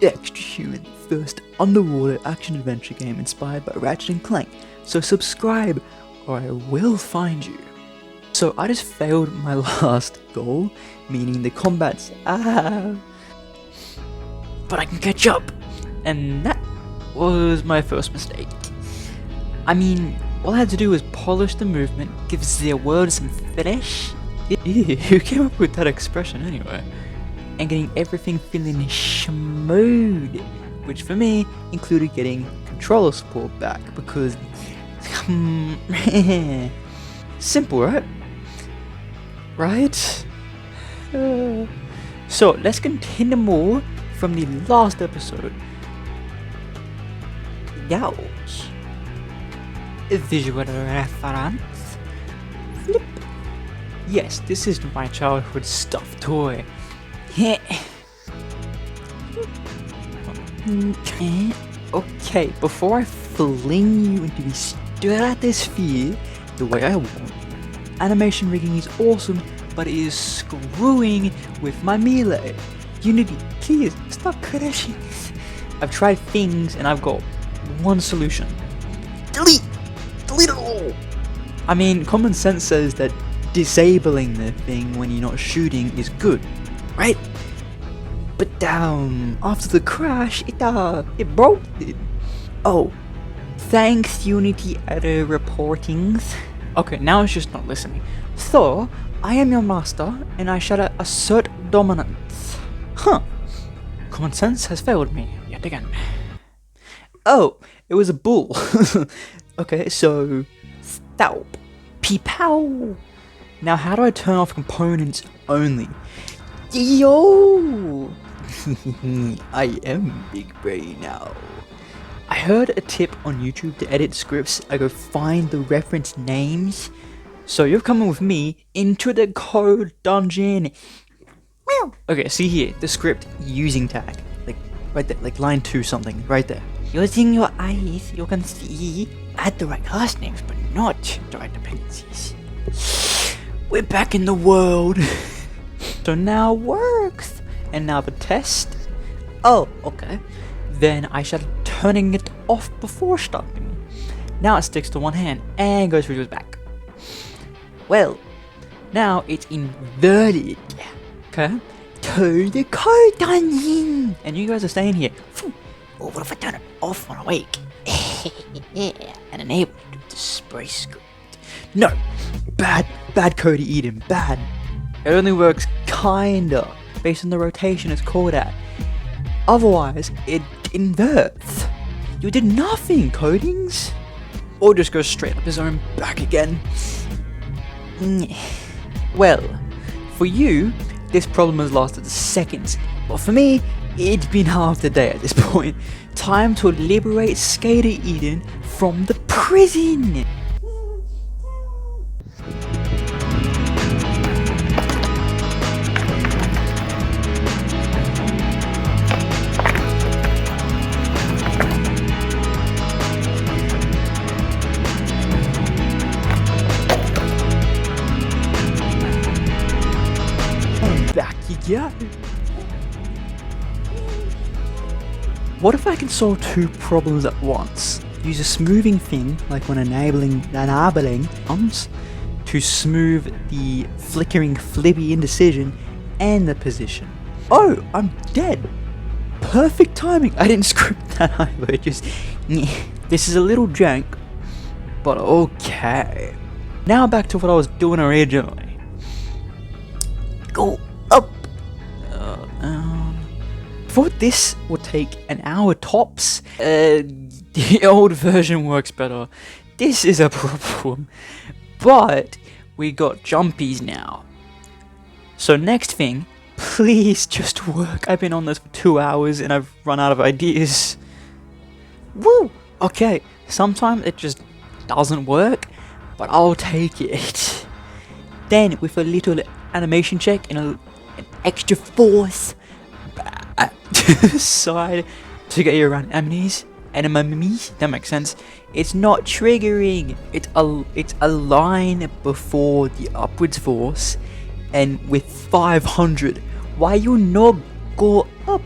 extra human first underwater action-adventure game inspired by Ratchet & Clank, so subscribe or I will find you. So I just failed my last goal, meaning the combat's but I can catch up, and that was my first mistake. I mean, all I had to do was polish the movement, give the word some finish. Who came up with that expression anyway? And getting everything feeling smooth, which for me included getting controller support back because simple, right? Right? So let's continue more from the last episode. Yowls. Visual reference. Flip. Yes, this is my childhood stuffed toy. Okay, before I fling you into the stratosphere the way I want, animation rigging is awesome, but it is screwing with my melee. Unity, please stop crashing. I've tried things and I've got one solution. Delete! Delete it all! I mean, common sense says that disabling the thing when you're not shooting is good, right? But after the crash, it broke it. Oh, thanks Unity error reportings. Okay, now it's just not listening. So, I am your master, and I shall assert dominance. Huh. Common sense has failed me, yet again. Oh, it was a bull. Okay, so... Stop. Peepow. Now how do I turn off components only? Yo! I am big brain now. I heard a tip on YouTube to edit scripts. I go find the reference names. So you're coming with me into the code dungeon. Okay, see here, the script using tag. Like, right there, like line 2 something, right there. Using your eyes, you can see, add the right class names, but not the right dependencies. We're back in the world. So now works. And now the test. Oh, okay. Then I shall turning it off before starting. Now it sticks to one hand and goes through his back. Well, now it's inverted. Okay? To the code dungeon! And you guys are staying here. Oh, what if I turn it off when I wake? And enable it to display script. No! Bad Cody Eden, bad. It only works kinda, based on the rotation it's called at. Otherwise, it inverts. You did nothing, Codings! Or just go straight up his own back again. Well, for you, this problem has lasted seconds, but for me, it's been half the day at this point. Time to liberate Skater Eden from the prison! Back you go. What if I can solve 2 problems at once? Use a smoothing thing, like when enabling arms, to smooth the flickering flippy indecision and the position. Oh, I'm dead. Perfect timing. I didn't script that either, just this is a little jank, but okay. Now back to what I was doing originally. Go up. Thought this would take an hour tops. The old version works better. This is a problem. But we got jumpies now. So next thing, please just work. I've been on this for 2 hours and I've run out of ideas. Woo! Okay, sometimes it just doesn't work, but I'll take it. Then with a little animation check and an extra force side to get you around enemies, that makes sense. It's not triggering. It's a line before the upwards force, and with 500, why you not go up?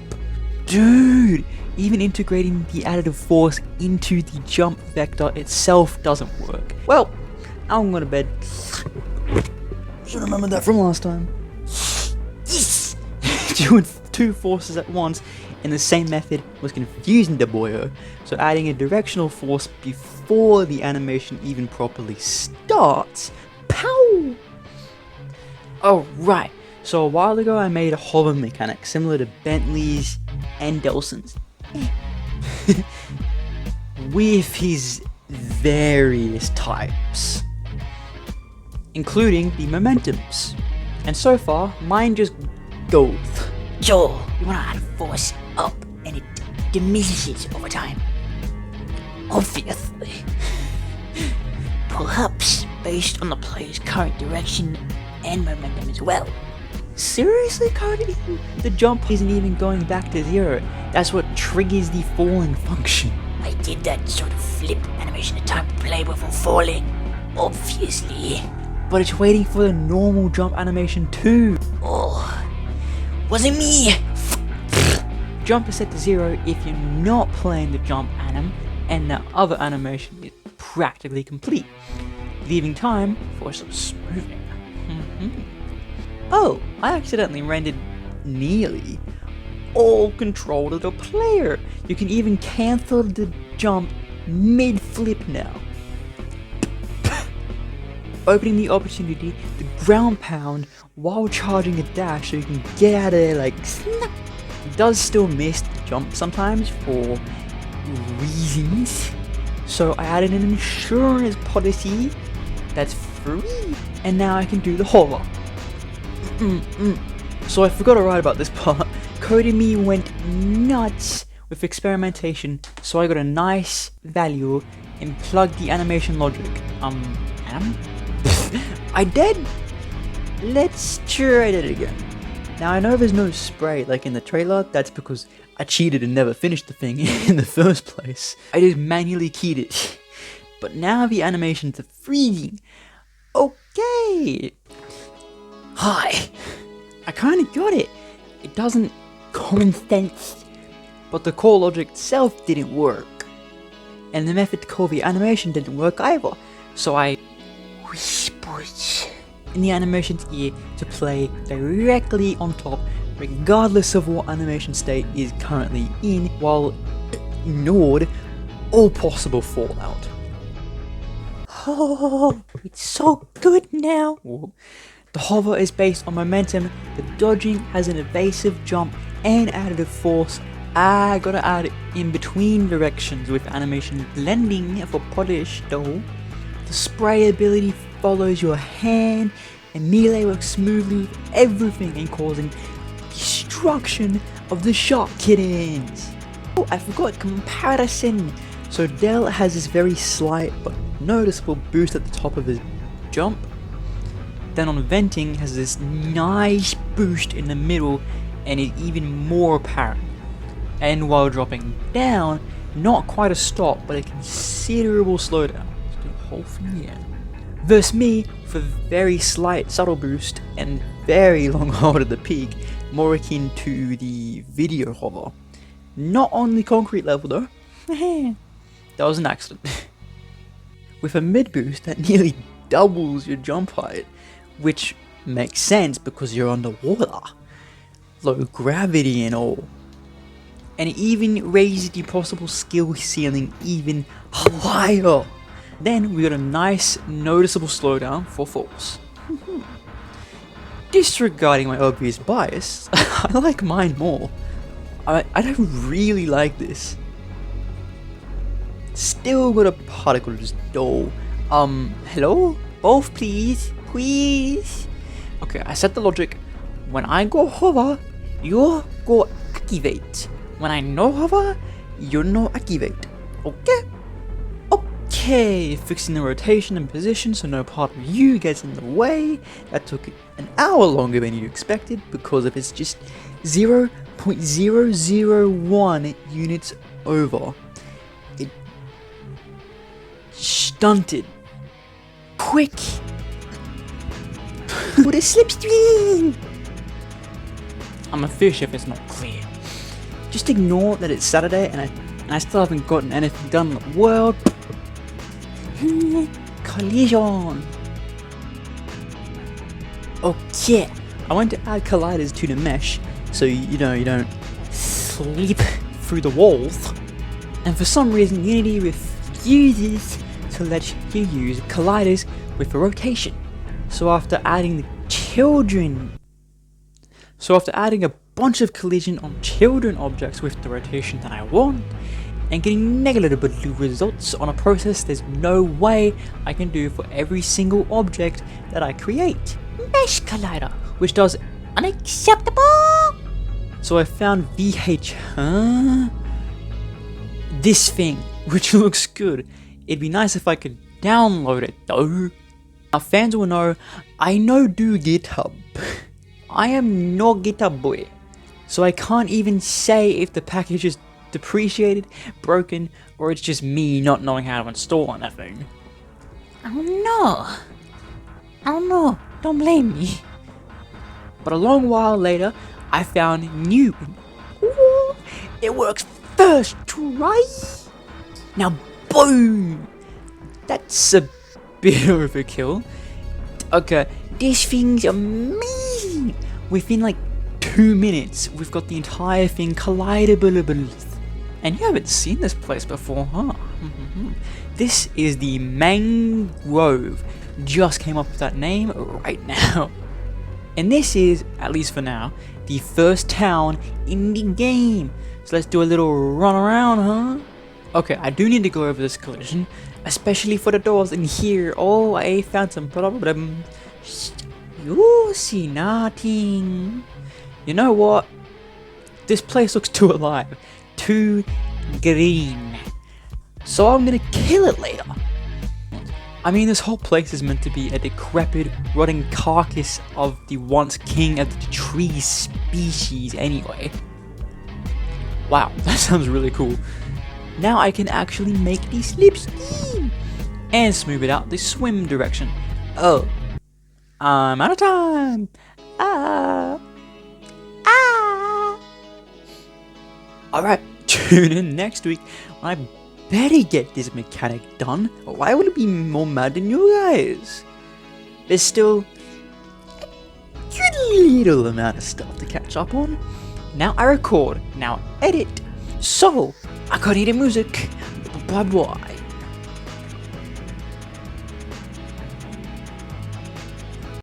Dude, even integrating the additive force into the jump vector itself doesn't work. Well, I'm going to bed. Should remember that from last time. Yes! Doing two forces at once in the same method was confusing the boyo, so adding a directional force before the animation even properly starts. Pow! Oh right, so a while ago I made a hover mechanic similar to Bentley's and Delson's. With his various types, including the momentums. And so far, mine just goes. Joel, you wanna add force up and it diminishes over time. Obviously. Perhaps based on the player's current direction and momentum as well. Seriously, Cody? The jump isn't even going back to 0. That's what triggers the falling function. I did that sort of flip animation to time to play before falling. Obviously. But it's waiting for the normal jump animation too. Oh, wasn't me! Jump is set to 0 if you're not playing the jump anim, and the other animation is practically complete, leaving time for some smoothing. Oh, I accidentally rendered nearly all control to the player. You can even cancel the jump mid-flip now. Opening the opportunity to ground pound while charging a dash so you can get out of there like snap. It does still miss the jump sometimes for reasons, so I added an insurance policy that's free, and now I can do the hover. So I forgot to write about this part. Cody and me went nuts with experimentation, so I got a nice value and plugged the animation logic. I did? Let's try it again. Now I know there's no spray like in the trailer, that's because I cheated and never finished the thing in the first place. I just manually keyed it. But now the animations are freezing. Okay. Hi. I kinda got it. It doesn't common sense. But the core logic itself didn't work. And the method to call the animation didn't work either. So I whispered in the animation's ear to play directly on top, regardless of what animation state is currently in, while ignored all possible fallout. Oh, it's so good now. The hover is based on momentum, the dodging has an evasive jump and additive force. I gotta add it in between directions with animation blending for polish though. The spray ability follows your hand, and melee works smoothly with everything and causing destruction of the shark kittens. Oh, I forgot comparison. So Dell has this very slight but noticeable boost at the top of his jump. Then on venting has this nice boost in the middle and is even more apparent. And while dropping down, not quite a stop but a considerable slowdown. Let's do the whole thing again. Versus me with a very slight subtle boost and very long hold at the peak, more akin to the video hover. Not on the concrete level though. That was an accident. With a mid boost that nearly doubles your jump height, which makes sense because you're underwater. Low gravity and all. And it even raises the possible skill ceiling even higher. Then we got a nice noticeable slowdown for force. Disregarding my obvious bias, I like mine more. I don't really like this. Still got a particle just dull. Hello? Both please? Please? Okay, I set the logic. When I go hover, you go activate. When I no hover, you no activate. Okay? Okay, fixing the rotation and position so no part of you gets in the way. That took an hour longer than you expected because of it's just 0.001 units over. It stunted. Quick! Put a slipstream! I'm a fish if it's not clear. just ignore that it's Saturday and I still haven't gotten anything done in the world. Collision. Okay, I want to add colliders to the mesh so you don't slip through the walls. And for some reason Unity refuses to let you use colliders with the rotation. So after adding a bunch of collision on children objects with the rotation that I want, and getting negligible results on a process there's no way I can do for every single object that I create. Mesh collider. Which does Unacceptable. So I found this thing, which looks good. It'd be nice if I could download it though. Now fans will know, I do GitHub. I am no GitHub boy. So I can't even say if the package is depreciated, broken, or it's just me not knowing how to install anything. Oh no. Don't blame me. But a long while later, I found new. Ooh, it works first try. Now boom! That's a bit of a kill. Okay, this thing's amazing! Within like 2 minutes, we've got the entire thing collidable. And you haven't seen this place before, huh? This is the Mangrove. Just came up with that name right now. And this is, at least for now, the first town in the game. So let's do a little run around, huh? Okay, I do need to go over this collision, especially for the doors in here. Oh, I found some problems. You see nothing. You know what? This place looks too alive, too green. So I'm gonna kill it later. I mean, this whole place is meant to be a decrepit, rotting carcass of the once king of the tree species anyway. Wow, that sounds really cool. Now I can actually make the slipstream and smooth it out the swim direction. Oh, I'm out of time. Alright, tune in next week when I better get this mechanic done, or I will be more mad than you guys. There's still a little amount of stuff to catch up on. Now I record, now edit. So, I gotta hear the music. Bye bye.